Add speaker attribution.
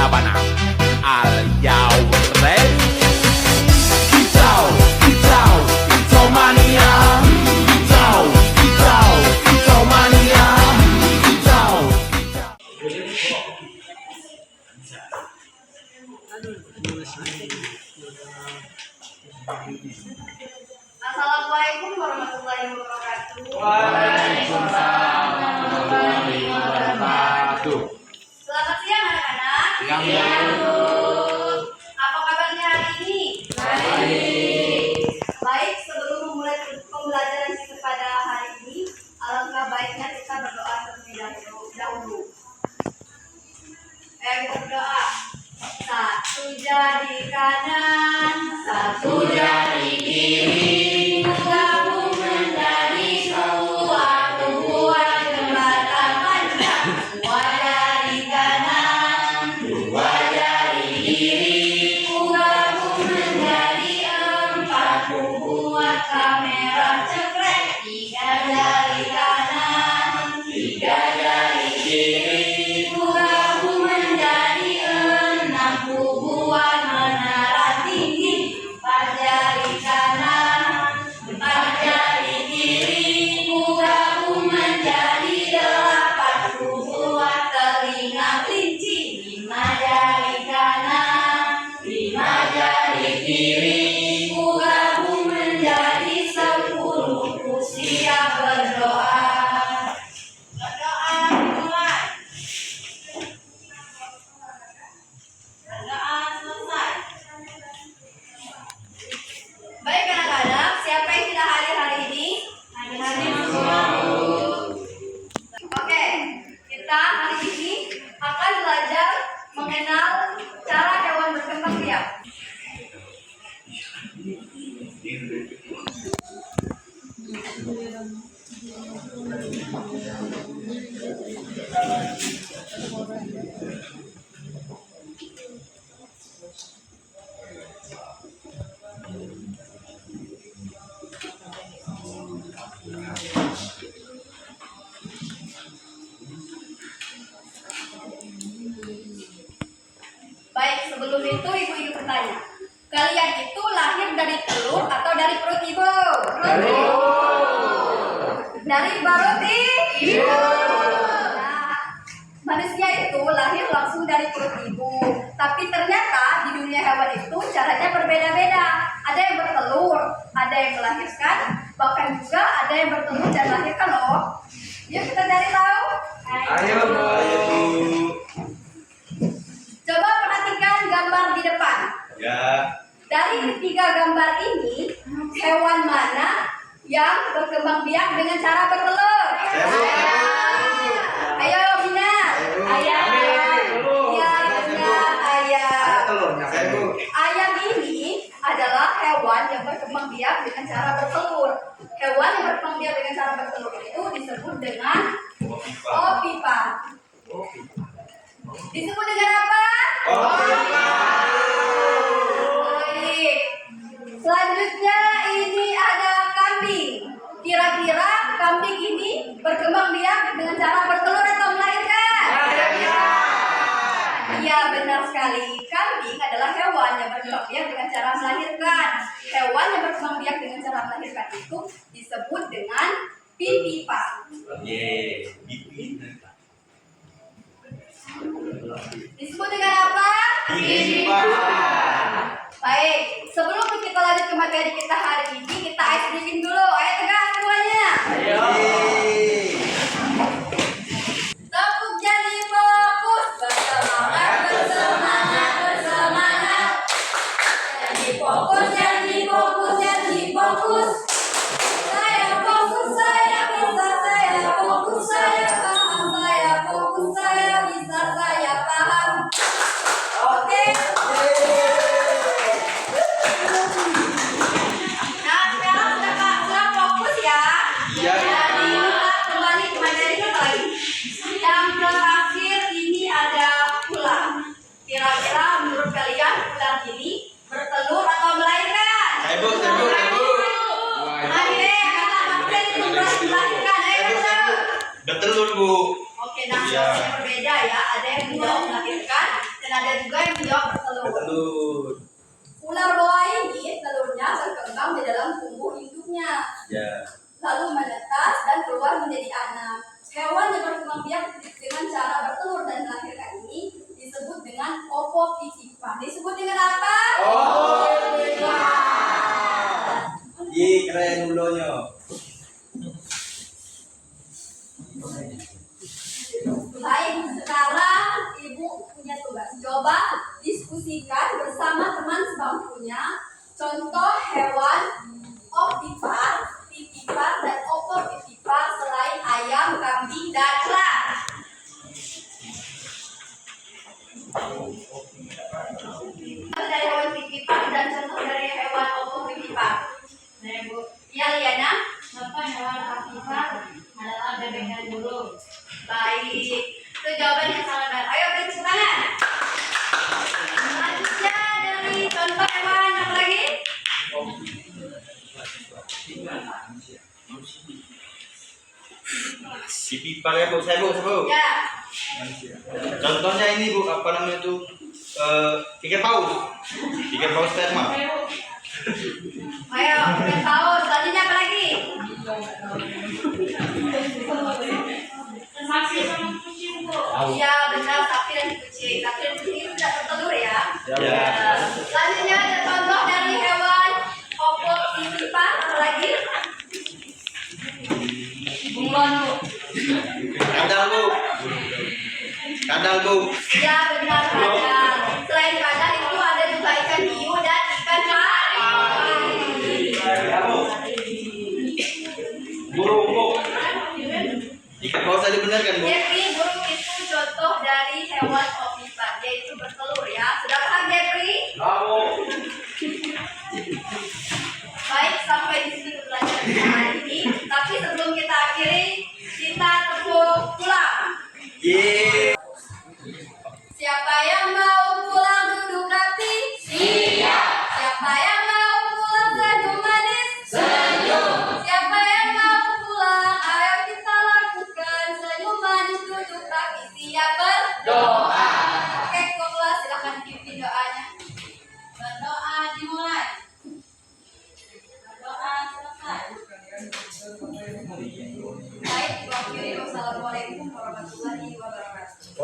Speaker 1: Sabana. Are you ready? Kicau, kicau, kicau mania. Kicau, kicau, kicau mania. Kicau, kicau.
Speaker 2: Assalamualaikum warahmatullahi wabarakatuh.
Speaker 1: Waalaikumsalam warahmatullahi wabarakatuh.
Speaker 2: Selamat siang anak-anak.
Speaker 1: Siang.
Speaker 2: Apa kabarnya hari ini? Baik. Baik, sebelum memulai pembelajaran kita pada hari ini, alangkah baiknya kita berdoa terlebih dahulu. Kita berdoa. Satu jari kanan, satu jari kiri, gabung menjadi suatu buah jembatan panjang. Dua jari kanan, dua jari kiri, gabung menjadi empat buah kamera cekrek. Tiga jari kanan, tiga jari kiri, gabung menjadi enam buah menara tinggi. Empat jari kanan, empat jari kiri, gabung menjadi 80 buah telinga kelinci. Lima jari kanan, lima jari kiri, gabung menjadi 10. Siap berdoa. Berdoa dimulai. Berdoa selesai. Baik anak-anak, siapa yang tidak hadir hari ini? Hadir semua. Oke, kita hari ini akan belajar mengenal cara hewan berkembang biak. Baik, sebelum itu ibu-ibu bertanya, kalian itu lahir dari telur atau dari perut ibu? Dari perut ibu. Nah, manusia itu lahir langsung dari perut ibu. Tapi ternyata di dunia hewan itu caranya berbeda-beda. Ada yang bertelur, ada yang melahirkan, bahkan juga ada yang bertelur dan melahirkan loh. Yuk kita cari tahu.
Speaker 1: Ayo.
Speaker 2: Coba perhatikan gambar di depan.
Speaker 1: Ya.
Speaker 2: Dari ketiga gambar ini, hewan mana yang berkembang biak dengan cara bertelur? Ayo Bina. Ayam. Ya benar, ayam. Ayam ini adalah hewan yang berkembang biak dengan cara bertelur. Hewan yang berkembang biak dengan cara bertelur itu disebut dengan ovipar. Disebut dengan apa? Baik. Selanjutnya ini ada kambing. Kira-kira kambing ini berkembang biak dengan cara bertelur atau melahirkan? Iya, benar sekali. Kambing adalah hewan yang berkembang biak dengan cara melahirkan. Hewan yang berkembang biak dengan cara melahirkan itu disebut dengan vivipar. Disebut dengan apa?
Speaker 1: Vivipar.
Speaker 2: Baik, sebelum kita lanjut ke materi kita hari ini, kita ice breaking dulu. Ayo tegak semuanya.
Speaker 1: Ayo.
Speaker 2: Tepuk jadi fokus. Bersemangat, bersemangat, bersemangat. Jadi fokus, jadi fokus, jadi fokus. Saya fokus, saya bisa, saya fokus, saya paham, saya fokus, saya bisa, saya paham. Oke. Nah, sekarang sudah fokus ya.
Speaker 1: Iya.
Speaker 2: Jadi kita kembali ke materi kita lagi. Yang terakhir ini ada ular. Kira-kira menurut kalian ular ini bertelur atau melahirkan?
Speaker 1: Ibu.
Speaker 2: Ayo kata manusia itu melahirkan. Ayo betul.
Speaker 1: Bertelur, Bu.
Speaker 2: Oke, nah hasilnya berbeda ya. Ada yang tidak melahirkan Dan ada juga yang menjawab bertelur.
Speaker 1: Telur.
Speaker 2: Ular boa ini telurnya berkembang di dalam tubuh induknya,
Speaker 1: Ya.
Speaker 2: lalu menetas dan keluar menjadi anak. Hewan yang berkembang biak dengan cara bertelur dan melahirkan ini disebut dengan ovovivipa. Disebut dengan apa?
Speaker 1: Ye, keren ulonya.
Speaker 2: Baik, sekarang Ibu punya tugas. Coba diskusikan bersama teman sebangkunya contoh hewan ovipar, vivipar, dan opovivipar selain ayam, kambing, dan elang. Dari hewan vivipar dan contoh dari hewan opovivipar. Nah, Ibu, ya Liana, contoh hewan ovipar adalah bebek dan burung. Baik, itu jawaban yang sangat benar. Ayo beri tepuk tangan. Selanjutnya dari contoh hewan apa lagi?
Speaker 1: Si pipa ya bu, saya bu.
Speaker 2: Ya,
Speaker 1: Contohnya ini bu, apa namanya itu? Ikan paus. Ikan paus sperma.
Speaker 2: ayo kita tahu. Selanjutnya apa lagi? Iya benar, sapi dan kucing. Sapi dan kucing itu tidak bertelur ya.
Speaker 1: Ya.
Speaker 2: Selanjutnya ada contoh dari hewan opovivipar apa lagi? Bunglon.
Speaker 1: Kadal bu. Kadal bu.
Speaker 2: Ya benar kadal. Selain kadal itu ada juga ikan hiu dan ikan pari.
Speaker 1: Burung bu. Ikan paus tadi benar kan bu?
Speaker 2: Jeffrey, burung itu contoh dari hewan ovipar, yaitu bertelur ya. Sudah paham Jeffrey?
Speaker 1: Bravo.
Speaker 2: Baik, sampai di sini pelajaran kita hari ini. Tapi sebelum kita akhiri, kita tepuk pulang.
Speaker 1: Ye.
Speaker 2: Siapa yang mau pulang duduk rapi? Siap. Siapa yang mau pulang senyum manis? Senyum. Siapa yang mau pulang? Ayo kita lakukan senyum manis duduk rapi. Siap berdoa. Oke, kelas silakan pimpin doanya. Berdoa dimulai. Berdoa selesai. Baik, diwakili. Wassalamualaikum warahmatullahi wabarakatuh.